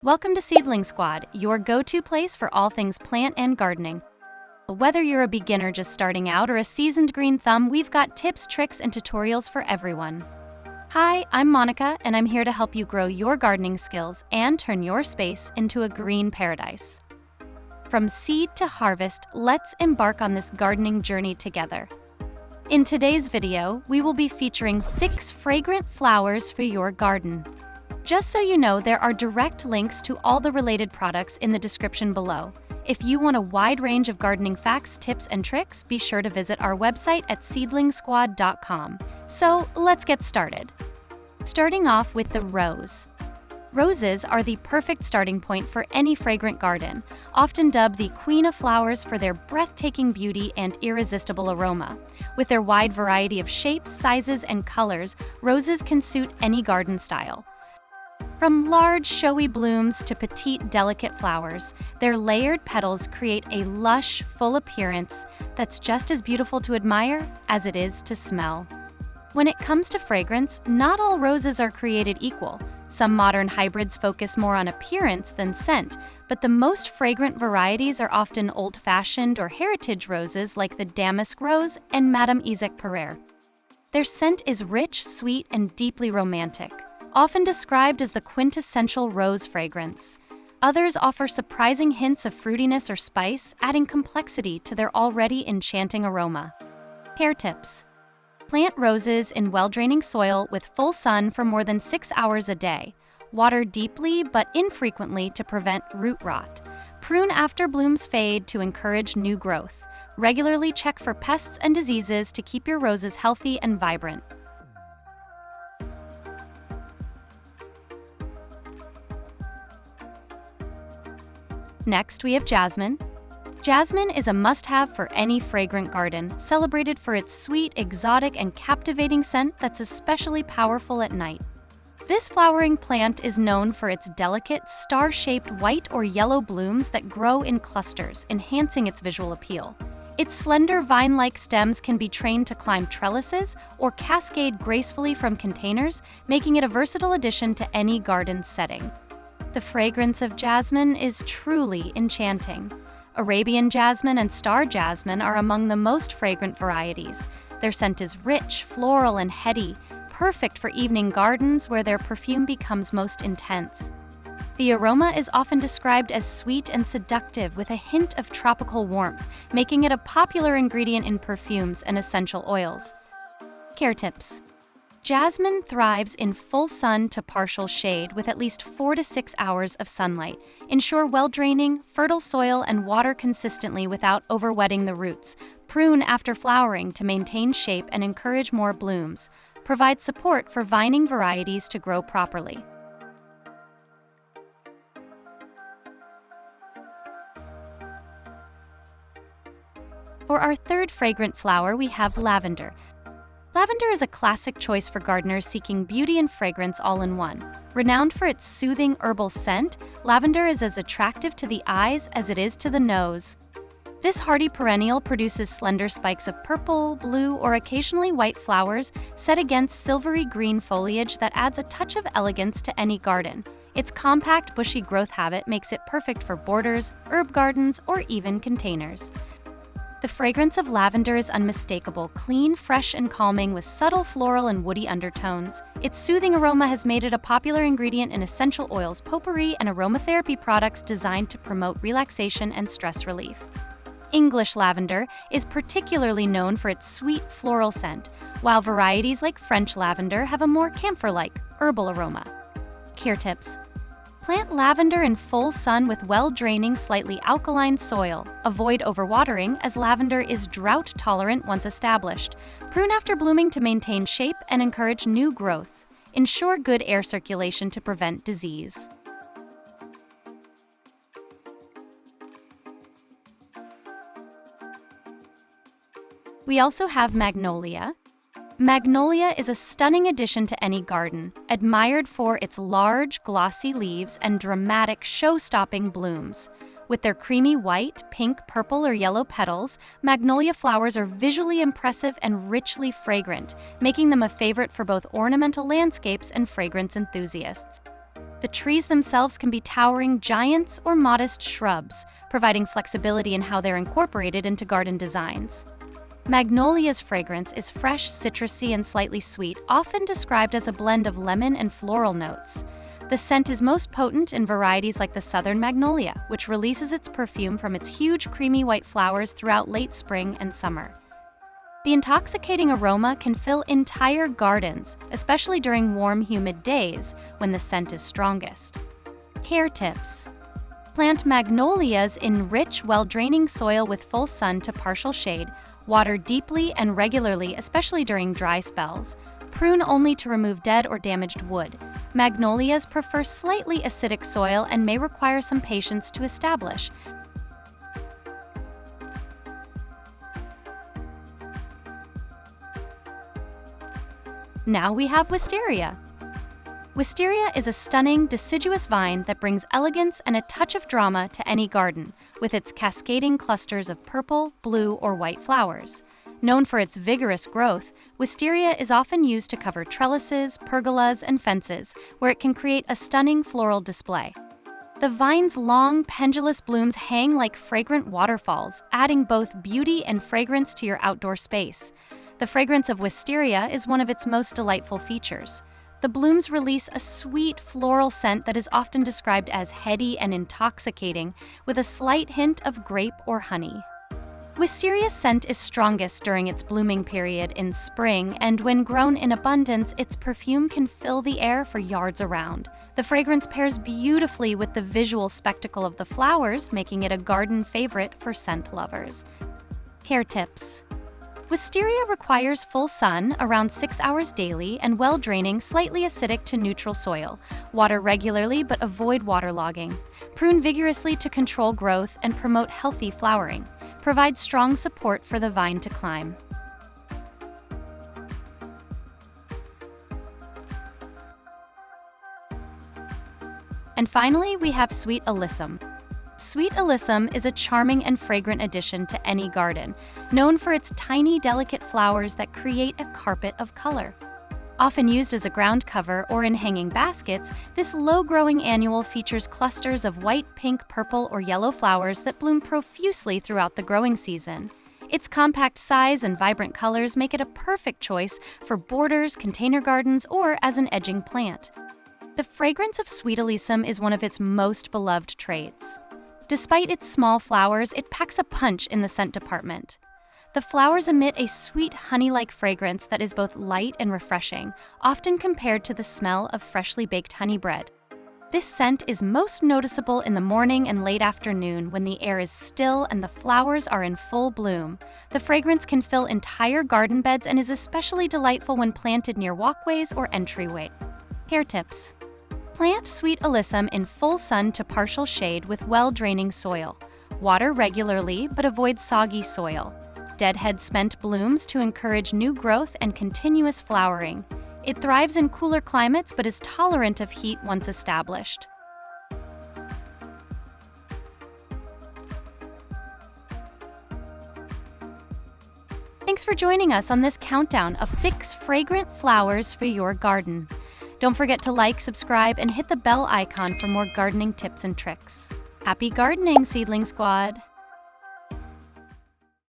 Welcome to Seedling Squad, your go-to place for all things plant and gardening. Whether you're a beginner just starting out or a seasoned green thumb, we've got tips, tricks, and tutorials for everyone. Hi, I'm Monica, and I'm here to help you grow your gardening skills and turn your space into a green paradise. From seed to harvest, let's embark on this gardening journey together. In today's video, we will be featuring 6 fragrant flowers for your garden. Just so you know, there are direct links to all the related products in the description below. If you want a wide range of gardening facts, tips, and tricks, be sure to visit our website at seedlingsquad.com. So let's get started. Starting off with the rose. Roses are the perfect starting point for any fragrant garden, often dubbed the queen of flowers for their breathtaking beauty and irresistible aroma. With their wide variety of shapes, sizes, and colors, roses can suit any garden style. From large, showy blooms to petite, delicate flowers, their layered petals create a lush, full appearance that's just as beautiful to admire as it is to smell. When it comes to fragrance, not all roses are created equal. Some modern hybrids focus more on appearance than scent, but the most fragrant varieties are often old-fashioned or heritage roses like the damask rose and Madame Isaac Pereire. Their scent is rich, sweet, and deeply romantic, often described as the quintessential rose fragrance. Others offer surprising hints of fruitiness or spice, adding complexity to their already enchanting aroma. Care tips. Plant roses in well-draining soil with full sun for more than 6 hours a day. Water deeply but infrequently to prevent root rot. Prune after blooms fade to encourage new growth. Regularly check for pests and diseases to keep your roses healthy and vibrant. Next, we have jasmine. Jasmine is a must-have for any fragrant garden, celebrated for its sweet, exotic, and captivating scent that's especially powerful at night. This flowering plant is known for its delicate, star-shaped white or yellow blooms that grow in clusters, enhancing its visual appeal. Its slender vine-like stems can be trained to climb trellises or cascade gracefully from containers, making it a versatile addition to any garden setting. The fragrance of jasmine is truly enchanting. Arabian jasmine and star jasmine are among the most fragrant varieties. Their scent is rich, floral, and heady, perfect for evening gardens where their perfume becomes most intense. The aroma is often described as sweet and seductive with a hint of tropical warmth, making it a popular ingredient in perfumes and essential oils. Care tips. Jasmine thrives in full sun to partial shade with at least 4 to 6 hours of sunlight. Ensure well-draining, fertile soil and water consistently without overwetting the roots. Prune after flowering to maintain shape and encourage more blooms. Provide support for vining varieties to grow properly. For our third fragrant flower, we have lavender. Lavender is a classic choice for gardeners seeking beauty and fragrance all in one. Renowned for its soothing herbal scent, lavender is as attractive to the eyes as it is to the nose. This hardy perennial produces slender spikes of purple, blue, or occasionally white flowers set against silvery green foliage that adds a touch of elegance to any garden. Its compact, bushy growth habit makes it perfect for borders, herb gardens, or even containers. The fragrance of lavender is unmistakable, clean, fresh, and calming with subtle floral and woody undertones. Its soothing aroma has made it a popular ingredient in essential oils, potpourri, and aromatherapy products designed to promote relaxation and stress relief. English lavender is particularly known for its sweet floral scent, while varieties like French lavender have a more camphor-like, herbal aroma. Care tips. Plant lavender in full sun with well-draining, slightly alkaline soil. Avoid overwatering as lavender is drought-tolerant once established. Prune after blooming to maintain shape and encourage new growth. Ensure good air circulation to prevent disease. We also have Magnolia. Magnolia is a stunning addition to any garden, admired for its large, glossy leaves and dramatic, show-stopping blooms. With their creamy white, pink, purple, or yellow petals, magnolia flowers are visually impressive and richly fragrant, making them a favorite for both ornamental landscapes and fragrance enthusiasts. The trees themselves can be towering giants or modest shrubs, providing flexibility in how they're incorporated into garden designs. Magnolia's fragrance is fresh, citrusy, and slightly sweet, often described as a blend of lemon and floral notes. The scent is most potent in varieties like the southern magnolia, which releases its perfume from its huge creamy white flowers throughout late spring and summer. The intoxicating aroma can fill entire gardens, especially during warm, humid days when the scent is strongest. Care tips: plant magnolias in rich, well-draining soil with full sun to partial shade. Water deeply and regularly, especially during dry spells. Prune only to remove dead or damaged wood. Magnolias prefer slightly acidic soil and may require some patience to establish. Now we have Wisteria. Wisteria is a stunning, deciduous vine that brings elegance and a touch of drama to any garden, with its cascading clusters of purple, blue, or white flowers. Known for its vigorous growth, wisteria is often used to cover trellises, pergolas, and fences, where it can create a stunning floral display. The vine's long, pendulous blooms hang like fragrant waterfalls, adding both beauty and fragrance to your outdoor space. The fragrance of wisteria is one of its most delightful features. The blooms release a sweet floral scent that is often described as heady and intoxicating, with a slight hint of grape or honey. Wisteria's scent is strongest during its blooming period in spring, and when grown in abundance, its perfume can fill the air for yards around. The fragrance pairs beautifully with the visual spectacle of the flowers, making it a garden favorite for scent lovers. Care tips: wisteria requires full sun, around 6 hours daily, and well-draining, slightly acidic to neutral soil. Water regularly but avoid waterlogging. Prune vigorously to control growth and promote healthy flowering. Provide strong support for the vine to climb. And finally, we have sweet alyssum. Sweet alyssum is a charming and fragrant addition to any garden, known for its tiny, delicate flowers that create a carpet of color. Often used as a ground cover or in hanging baskets, this low-growing annual features clusters of white, pink, purple, or yellow flowers that bloom profusely throughout the growing season. Its compact size and vibrant colors make it a perfect choice for borders, container gardens, or as an edging plant. The fragrance of sweet alyssum is one of its most beloved traits. Despite its small flowers, it packs a punch in the scent department. The flowers emit a sweet honey-like fragrance that is both light and refreshing, often compared to the smell of freshly baked honey bread. This scent is most noticeable in the morning and late afternoon when the air is still and the flowers are in full bloom. The fragrance can fill entire garden beds and is especially delightful when planted near walkways or entryways. Care tips: plant sweet alyssum in full sun to partial shade with well-draining soil. Water regularly, but avoid soggy soil. Deadhead spent blooms to encourage new growth and continuous flowering. It thrives in cooler climates but is tolerant of heat once established. Thanks for joining us on this countdown of 6 fragrant flowers for your garden. Don't forget to like, subscribe, and hit the bell icon for more gardening tips and tricks. Happy gardening, Seedling Squad!